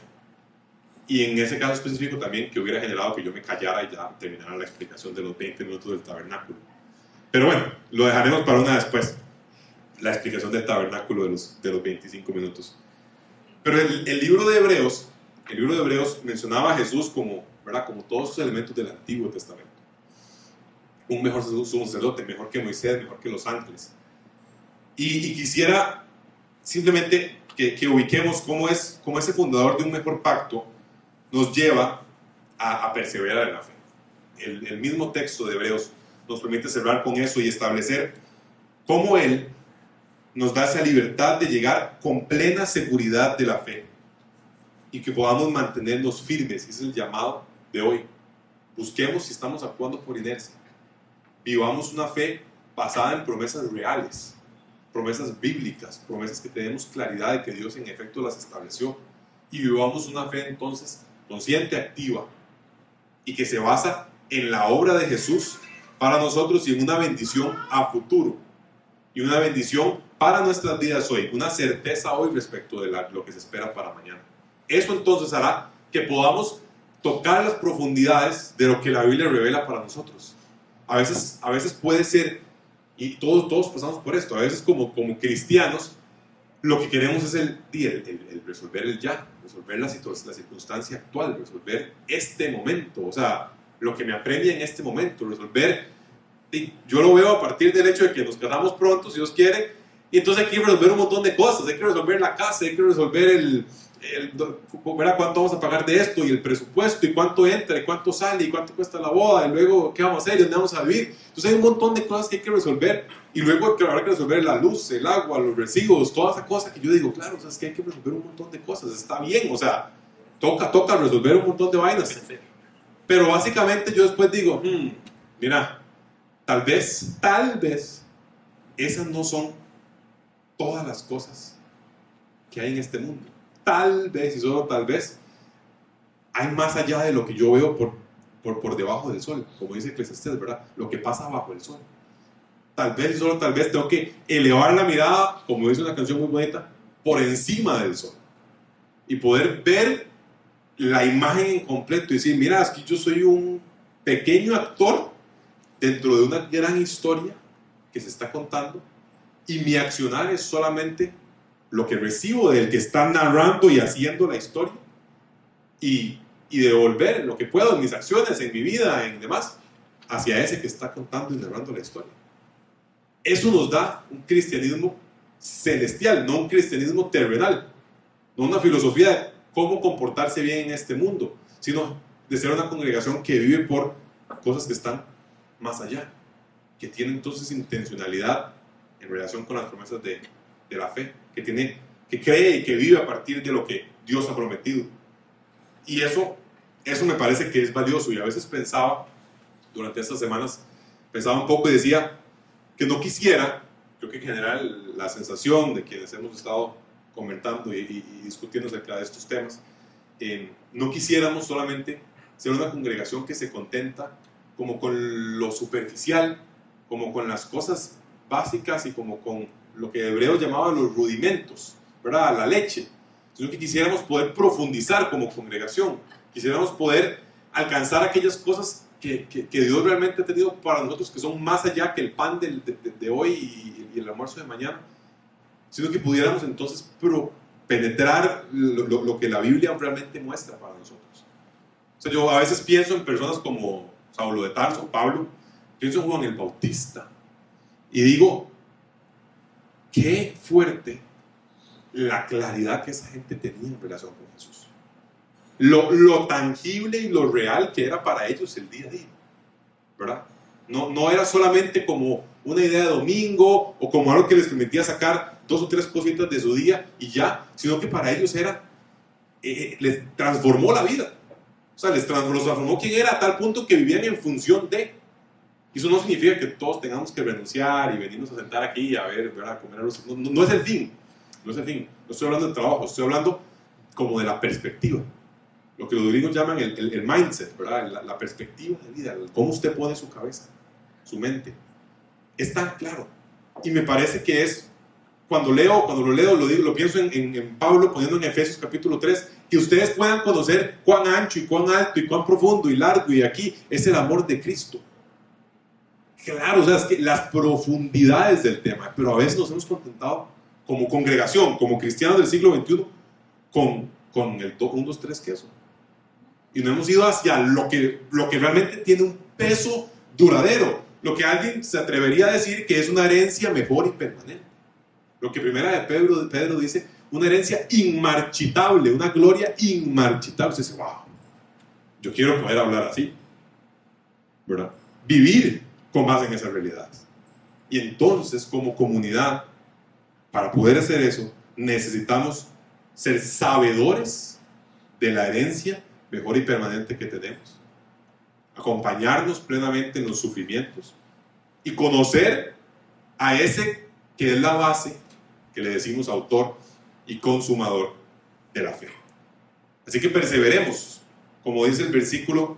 Y en ese caso específico también que hubiera generado que yo me callara y ya terminara la explicación de los 20 minutos del tabernáculo. Pero bueno, lo dejaremos para una después, la explicación del tabernáculo de los 25 minutos. Pero el libro de Hebreos mencionaba a Jesús como, ¿verdad?, como todos los elementos del Antiguo Testamento. Un mejor sumo sacerdote, mejor que Moisés, mejor que los ángeles. Y quisiera simplemente que ubiquemos cómo ese fundador de un mejor pacto nos lleva a perseverar en la fe. El mismo texto de Hebreos nos permite cerrar con eso y establecer cómo Él nos da esa libertad de llegar con plena seguridad de la fe y que podamos mantenernos firmes. Ese es el llamado de hoy. Busquemos si estamos actuando por inercia. Vivamos una fe basada en promesas reales, promesas bíblicas, promesas que tenemos claridad de que Dios en efecto las estableció, y vivamos una fe entonces consciente, activa, y que se basa en la obra de Jesús para nosotros y en una bendición a futuro, y una bendición para nuestras vidas hoy, una certeza hoy respecto de lo que se espera para mañana. Eso entonces hará que podamos tocar las profundidades de lo que la Biblia revela para nosotros. A veces puede ser, y todos pasamos por esto, a veces como cristianos, lo que queremos es el resolver el ya, resolver la circunstancia actual, resolver este momento, o sea, lo que me apremia en este momento, resolver. Yo lo veo a partir del hecho de que nos casamos pronto, si Dios quiere, y entonces hay que resolver un montón de cosas, hay que resolver la casa, hay que resolver cuánto vamos a pagar de esto, y el presupuesto, y cuánto entra, y cuánto sale, y cuánto cuesta la boda, y luego qué vamos a hacer, y dónde vamos a vivir. Entonces hay un montón de cosas que hay que resolver, y luego habrá que resolver la luz, el agua, los recibos, todas esas cosas que yo digo, claro, o sea, es que hay que resolver un montón de cosas, está bien, o sea, toca resolver un montón de vainas. Pero básicamente yo después digo, mira, tal vez, esas no son todas las cosas que hay en este mundo. Tal vez, y solo tal vez, hay más allá de lo que yo veo por debajo del sol, como dice Eclesiastés, ¿verdad? Lo que pasa bajo el sol. Tal vez, y solo tal vez, tengo que elevar la mirada, como dice una canción muy bonita, por encima del sol. Y poder ver la imagen en completo y decir, mira, es que yo soy un pequeño actor dentro de una gran historia que se está contando, y mi accionar es solamente lo que recibo del que está narrando y haciendo la historia, y devolver lo que puedo en mis acciones, en mi vida, en demás, hacia ese que está contando y narrando la historia. Eso nos da un cristianismo celestial, no un cristianismo terrenal, no una filosofía de cómo comportarse bien en este mundo, sino de ser una congregación que vive por cosas que están más allá, que tiene entonces intencionalidad en relación con las promesas de la fe, que cree y que vive a partir de lo que Dios ha prometido. Y eso me parece que es valioso. Y a veces pensaba, durante estas semanas, pensaba un poco y decía que no quisiera, creo que en general la sensación de quienes hemos estado comentando y discutiendo acerca de estos temas, no quisiéramos solamente ser una congregación que se contenta como con lo superficial, como con las cosas básicas y como con lo que Hebreos llamaba los rudimentos, ¿verdad? La leche, sino que quisiéramos poder profundizar como congregación, quisiéramos poder alcanzar aquellas cosas que Dios realmente ha tenido para nosotros, que son más allá que el pan de hoy y el almuerzo de mañana, sino que pudiéramos entonces penetrar lo que la Biblia realmente muestra para nosotros. O sea, yo a veces pienso en personas como Saulo de Tarso, Pablo, pienso en Juan el Bautista, y digo, qué fuerte la claridad que esa gente tenía en relación con Jesús. Lo tangible y lo real que era para ellos el día a día, ¿verdad? No era solamente como una idea de domingo o como algo que les permitía sacar 2 o 3 cositas de su día y ya, sino que para ellos era, les transformó la vida. O sea, los transformó quién era a tal punto que vivían en función de. Y eso no significa que todos tengamos que renunciar y venirnos a sentar aquí a ver, ¿verdad? A comer arroz. No es el fin. No es el fin. No estoy hablando de trabajo, estoy hablando como de la perspectiva. Lo que los gringos llaman el mindset, ¿verdad? La perspectiva de vida, cómo usted pone su cabeza, su mente. Es tan claro. Y me parece que es, cuando lo leo, lo pienso en Pablo poniendo en Efesios capítulo 3, que ustedes puedan conocer cuán ancho y cuán alto y cuán profundo y largo y aquí es el amor de Cristo. Claro, o sea, es que las profundidades del tema, pero a veces nos hemos contentado como congregación, como cristianos del siglo XXI, con el 1, 2, 3 queso. Y no hemos ido hacia lo que realmente tiene un peso duradero, lo que alguien se atrevería a decir que es una herencia mejor y permanente. Lo que primera de Pedro dice, una herencia inmarchitable, una gloria inmarchitable. Usted dice, wow, yo quiero poder hablar así, ¿verdad? Vivir con base en esas realidades. Y entonces, como comunidad, para poder hacer eso, necesitamos ser sabedores de la herencia mejor y permanente que tenemos, acompañarnos plenamente en los sufrimientos y conocer a ese que es la base, que le decimos autor y consumador de la fe. Así que perseveremos, como dice el versículo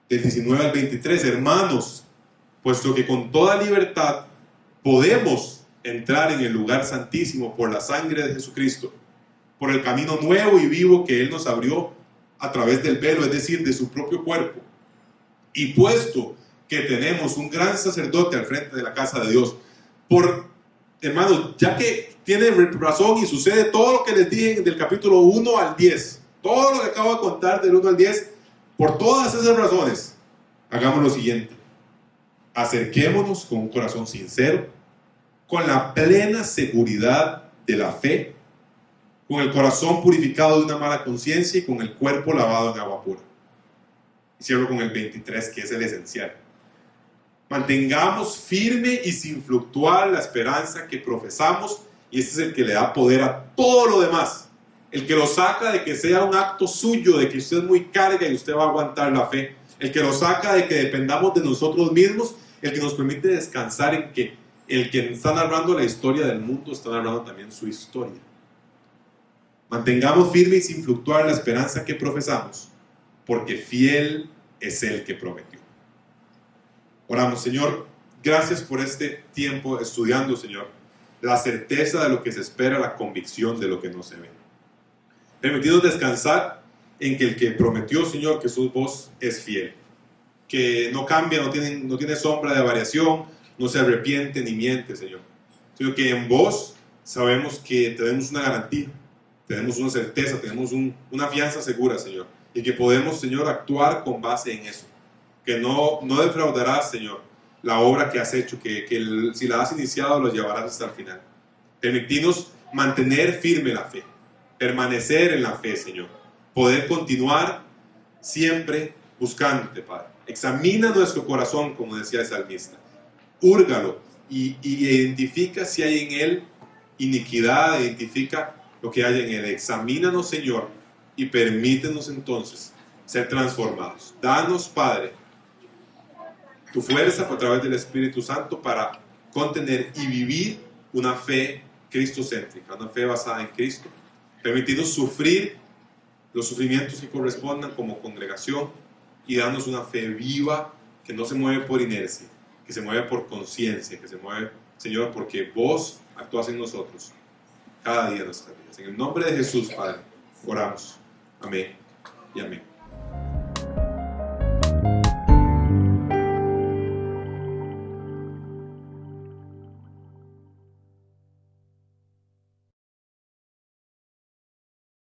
del 19 al 23, hermanos, puesto que con toda libertad podemos entrar en el lugar santísimo por la sangre de Jesucristo, por el camino nuevo y vivo que Él nos abrió a través del velo, es decir, de su propio cuerpo. Y puesto que tenemos un gran sacerdote al frente de la casa de Dios, hermanos, ya que tiene razón y sucede todo lo que les dije del capítulo 1 al 10, todo lo que acabo de contar del 1 al 10, por todas esas razones, hagamos lo siguiente: acerquémonos con un corazón sincero, con la plena seguridad de la fe, con el corazón purificado de una mala conciencia y con el cuerpo lavado en agua pura. Y cierro con el 23, que es el esencial. Mantengamos firme y sin fluctuar la esperanza que profesamos, y este es el que le da poder a todo lo demás, el que lo saca de que sea un acto suyo, de que usted es muy carga y usted va a aguantar la fe, el que lo saca de que dependamos de nosotros mismos, el que nos permite descansar en que el que está narrando la historia del mundo está narrando también su historia. Mantengamos firme y sin fluctuar la esperanza que profesamos, porque fiel es el que prometió. Oramos. Señor, gracias por este tiempo estudiando, Señor, la certeza de lo que se espera, la convicción de lo que no se ve. Permitidos descansar en que el que prometió, Señor, que su voz es fiel, que no cambia, no tiene sombra de variación, no se arrepiente ni miente, Señor, sino que en vos sabemos que tenemos una garantía, tenemos una certeza, tenemos una fianza segura, Señor, y que podemos, Señor, actuar con base en eso, que no defraudarás, Señor, la obra que has hecho, que si la has iniciado, lo llevarás hasta el final. Permitirnos mantener firme la fe, permanecer en la fe, Señor, poder continuar siempre buscándote, Padre. Examina nuestro corazón, como decía el salmista, húrgalo y identifica si hay en él iniquidad, identifica lo que hay en él. Examínanos, Señor, y permítenos entonces ser transformados. Danos, Padre, tu fuerza a través del Espíritu Santo para contener y vivir una fe cristocéntrica, una fe basada en Cristo. Permitirnos sufrir los sufrimientos que correspondan como congregación y darnos una fe viva que no se mueve por inercia, que se mueve por conciencia, que se mueve, Señor, porque vos actúas en nosotros cada día de nuestras vidas. En el nombre de Jesús, Padre, oramos. Amén y amén.